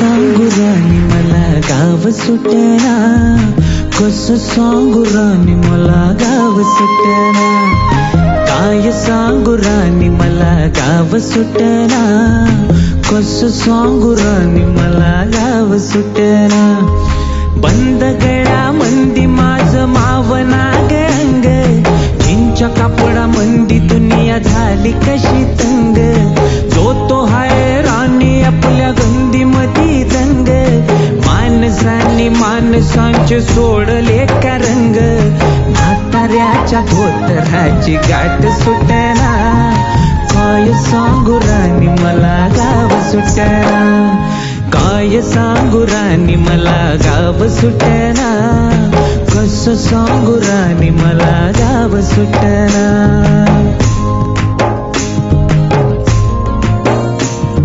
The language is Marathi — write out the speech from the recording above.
सांगू राणी मला गाव सुटना, कसं सांगू राणी मला गाव सुटना, काय सांगू राणी मला गाव सुटना, कसं सांगू राणी मला गाव सुटना. बंद गळा मंदी माझं मावना अंग, जिंच्या कापडा मंदी दुनिया झाली कशी तंग, जो तो हाय राणी आपल्या गंदी मधी दंग, माणसांनी माणसांचे सोडले का रंग, म्हाताऱ्याच्या धोतराची गाठ सुटना, काय सांगू राणी मला गाव सुटना, काय सांगू राणी मला गाव सुटना, कसं सांगू राणी मला गाव सुटना.